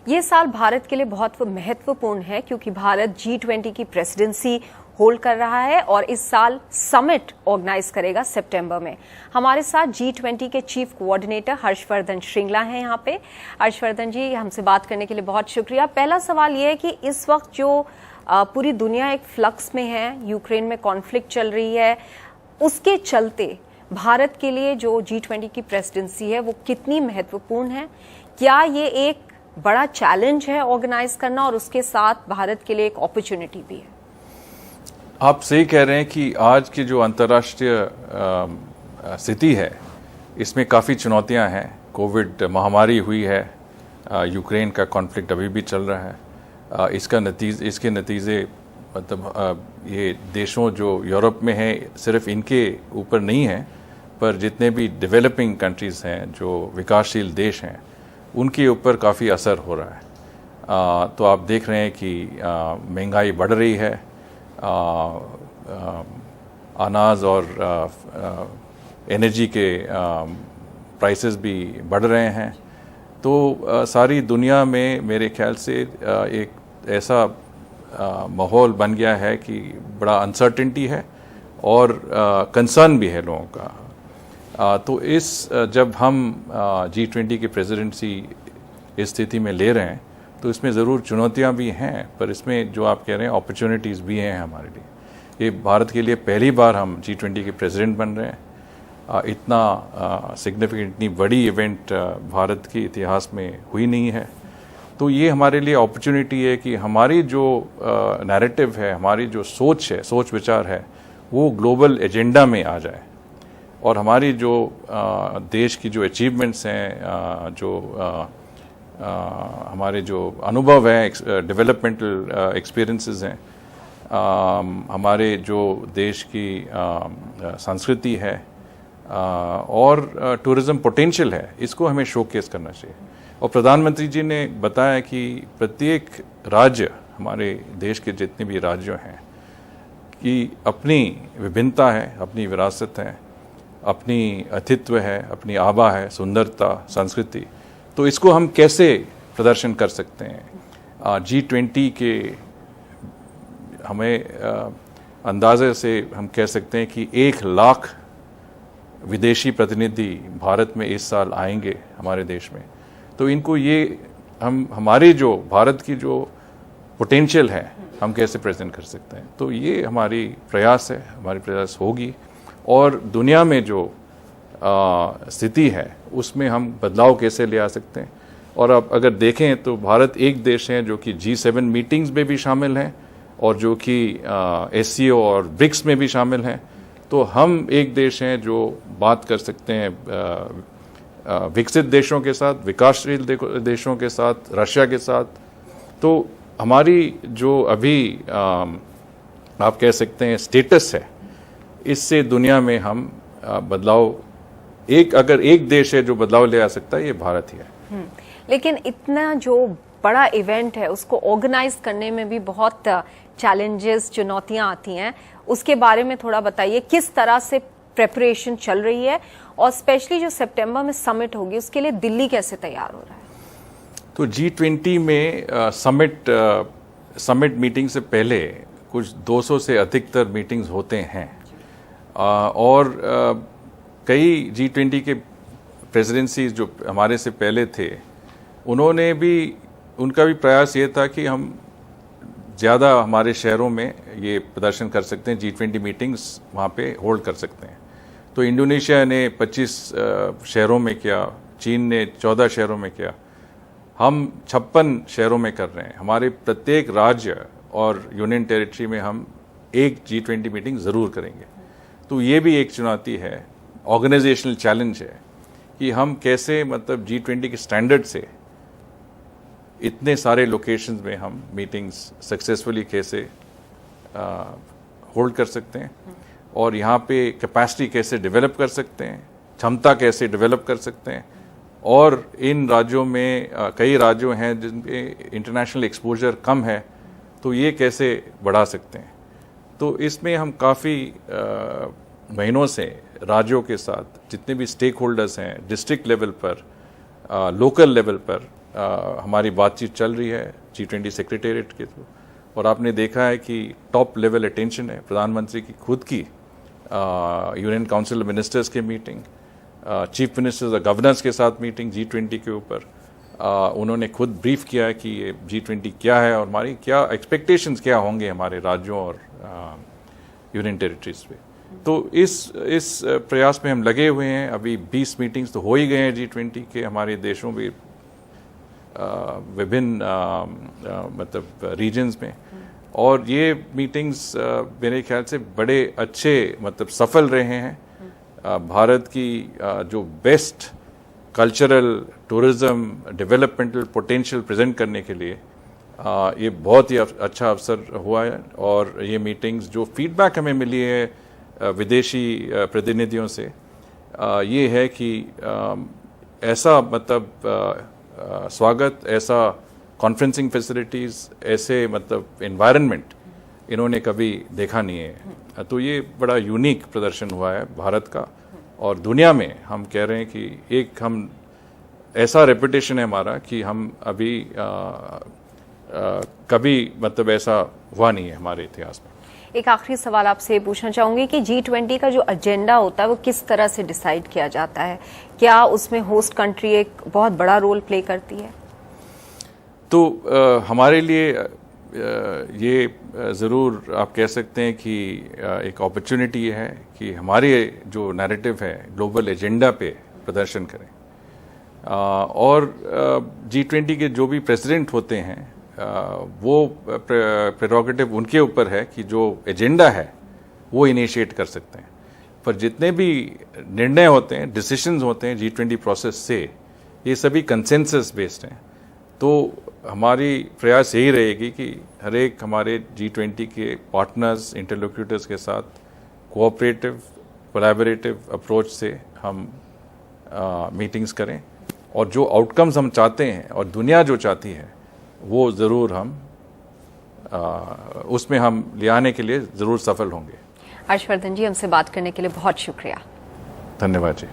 ये साल भारत के लिए बहुत महत्वपूर्ण है क्योंकि भारत G20 की प्रेसिडेंसी होल्ड कर रहा है और इस साल समिट ऑर्गेनाइज करेगा सितंबर में। हमारे साथ G20 के चीफ कोऑर्डिनेटर हर्षवर्धन श्रृंगला हैं यहाँ पे। हर्षवर्धन जी, हमसे बात करने के लिए बहुत शुक्रिया। पहला सवाल ये है कि इस वक्त जो पूरी दुनिया एक फ्लक्स में है, यूक्रेन में कॉन्फ्लिक्ट चल रही है, उसके चलते भारत के लिए जो G20 की प्रेसिडेंसी है वो कितनी महत्वपूर्ण है? क्या ये एक बड़ा चैलेंज है ऑर्गेनाइज करना और उसके साथ भारत के लिए एक अपॉर्चुनिटी भी है? आप सही कह रहे हैं कि आज की जो अंतर्राष्ट्रीय स्थिति है इसमें काफ़ी चुनौतियां हैं। कोविड महामारी हुई है, यूक्रेन का कॉन्फ्लिक्ट अभी भी चल रहा है। इसके नतीजे मतलब ये देशों जो यूरोप में हैं सिर्फ इनके ऊपर नहीं है, पर जितने भी डेवलपिंग कंट्रीज़ हैं, जो विकासशील देश हैं, उनके ऊपर काफ़ी असर हो रहा है। तो आप देख रहे हैं कि महंगाई बढ़ रही है, अनाज और एनर्जी के प्राइसेस भी बढ़ रहे हैं। तो सारी दुनिया में मेरे ख्याल से एक ऐसा माहौल बन गया है कि बड़ा अनसर्टेनिटी है और कंसर्न भी है लोगों का। तो जब हम G20 की प्रेसिडेंसी इस स्थिति में ले रहे हैं तो इसमें ज़रूर चुनौतियां भी हैं, पर इसमें जो आप कह रहे हैं अपॉर्चुनिटीज़ भी हैं हमारे लिए। ये भारत के लिए पहली बार हम G20 के प्रेसिडेंट बन रहे हैं। इतना सिग्निफिकेंट, इतनी बड़ी इवेंट भारत के इतिहास में हुई नहीं है। तो ये हमारे लिए अपॉर्चुनिटी है कि हमारी जो नैरेटिव है, हमारी जो सोच है, सोच विचार है, वो ग्लोबल एजेंडा में आ जाए और हमारी जो देश की जो अचीवमेंट्स हैं, जो हमारे जो अनुभव हैं, डेवलपमेंटल एक्सपीरियंसेस हैं, हमारे जो देश की संस्कृति है और टूरिज्म पोटेंशियल है, इसको हमें शोकेस करना चाहिए। और प्रधानमंत्री जी ने बताया कि प्रत्येक राज्य, हमारे देश के जितने भी राज्य हैं, कि अपनी विभिन्नता है, अपनी विरासत है, अपनी अतित्व है, अपनी आभा है, सुंदरता, संस्कृति। तो इसको हम कैसे प्रदर्शन कर सकते हैं? G20 के हमें अंदाजे से हम कह सकते हैं कि 1 लाख विदेशी प्रतिनिधि भारत में इस साल आएंगे हमारे देश में। तो इनको ये हमारी जो भारत की जो पोटेंशियल है, हम कैसे प्रेजेंट कर सकते हैं? तो ये हमारी प्रयास है, हमारी प्रयास होगी और दुनिया में जो स्थिति है उसमें हम बदलाव कैसे ले आ सकते हैं। और अब अगर देखें तो भारत एक देश है जो कि G7 मीटिंग्स में भी शामिल हैं और जो कि SCO और ब्रिक्स में भी शामिल हैं। तो हम एक देश हैं जो बात कर सकते हैं विकसित देशों के साथ, विकासशील देशों के साथ, रशिया के साथ। तो हमारी जो अभी आप कह सकते हैं स्टेटस है, इससे दुनिया में हम बदलाव, अगर एक देश है जो बदलाव ले आ सकता है, ये भारत ही है। लेकिन इतना जो बड़ा इवेंट है उसको ऑर्गेनाइज करने में भी बहुत चैलेंजेस, चुनौतियां आती हैं। उसके बारे में थोड़ा बताइए, किस तरह से प्रेपरेशन चल रही है और स्पेशली जो सितंबर में समिट होगी उसके लिए दिल्ली कैसे तैयार हो रहा है? तो G20 में समिट मीटिंग से पहले कुछ 200 से अधिकतर मीटिंग्स होते हैं और कई G20 के प्रेसिडेंसी जो हमारे से पहले थे, उनका भी प्रयास ये था कि हम ज़्यादा हमारे शहरों में ये प्रदर्शन कर सकते हैं, G20 मीटिंग्स वहाँ पे होल्ड कर सकते हैं। तो इंडोनेशिया ने 25 शहरों में किया, चीन ने 14 शहरों में किया, हम 56 शहरों में कर रहे हैं। हमारे प्रत्येक राज्य और यूनियन टेरिटरी में हम एक G20 मीटिंग ज़रूर करेंगे। तो ये भी एक चुनौती है, ऑर्गेनाइजेशनल चैलेंज है कि हम कैसे मतलब G20 के स्टैंडर्ड से इतने सारे लोकेशंस में हम मीटिंग्स सक्सेसफुली कैसे होल्ड कर सकते हैं और यहाँ पे कैपेसिटी कैसे डेवलप कर सकते हैं, क्षमता कैसे डेवलप कर सकते हैं। और इन राज्यों में कई राज्यों हैं जिनके इंटरनेशनल एक्सपोजर कम है, तो ये कैसे बढ़ा सकते हैं। तो इसमें हम काफ़ी महीनों से राज्यों के साथ जितने भी स्टेक होल्डर्स हैं, डिस्ट्रिक्ट लेवल पर, लोकल लेवल पर, हमारी बातचीत चल रही है G20 सेक्रेटेरिएट के थ्रू, और आपने देखा है कि टॉप लेवल अटेंशन है प्रधानमंत्री की खुद की यूनियन काउंसिल मिनिस्टर्स की मीटिंग, चीफ मिनिस्टर्स और गवर्नर्स के साथ मीटिंग G20 के ऊपर। उन्होंने खुद ब्रीफ किया है कि ये G20 क्या है और हमारी क्या एक्सपेक्टेशंस क्या होंगे हमारे राज्यों और यूनियन टेरिटरीज पे। तो इस प्रयास में हम लगे हुए हैं। अभी 20 मीटिंग्स तो हो ही गए हैं G20 के हमारे देशों में, विभिन्न मतलब रीजन्स में, और ये मीटिंग्स मेरे ख्याल से बड़े अच्छे मतलब सफल रहे हैं। भारत की जो best cultural, tourism, developmental potential present करने के लिए ये बहुत ही अच्छा अवसर हुआ है। और ये मीटिंग्स जो फीडबैक हमें मिली है विदेशी प्रतिनिधियों से, ये है कि ऐसा मतलब स्वागत, ऐसा कॉन्फ्रेंसिंग फैसिलिटीज़, ऐसे मतलब एनवायरनमेंट इन्होंने कभी देखा नहीं है। तो ये बड़ा यूनिक प्रदर्शन हुआ है भारत का, और दुनिया में हम कह रहे हैं कि एक हम ऐसा रेपुटेशन है हमारा कि हम अभी कभी मतलब ऐसा हुआ नहीं है हमारे इतिहास में। एक आखिरी सवाल आपसे पूछना चाहूंगी कि G20 का जो एजेंडा होता है वो किस तरह से डिसाइड किया जाता है? क्या उसमें होस्ट कंट्री एक बहुत बड़ा रोल प्ले करती है? तो हमारे लिए ये ज़रूर आप कह सकते हैं कि एक अपॉर्चुनिटी है कि हमारे जो नैरेटिव है ग्लोबल एजेंडा पे प्रदर्शन करें। और G20 के जो भी प्रेसिडेंट होते हैं वो प्रेरोगेटिव उनके ऊपर है कि जो एजेंडा है वो इनिशिएट कर सकते हैं, पर जितने भी निर्णय होते हैं, डिसीजंस होते हैं G20 प्रोसेस से, ये सभी कंसेंसस बेस्ड हैं। तो हमारी प्रयास यही रहेगी कि हर एक हमारे G20 के पार्टनर्स, इंटरलोक्यूटर्स के साथ कोऑपरेटिव, कोलैबोरेटिव अप्रोच से हम मीटिंग्स करें, और जो आउटकम्स हम चाहते हैं और दुनिया जो चाहती है वो ज़रूर हम उसमें हम ले आने के लिए ज़रूर सफल होंगे। हर्षवर्धन जी, हमसे बात करने के लिए बहुत शुक्रिया। धन्यवाद जी।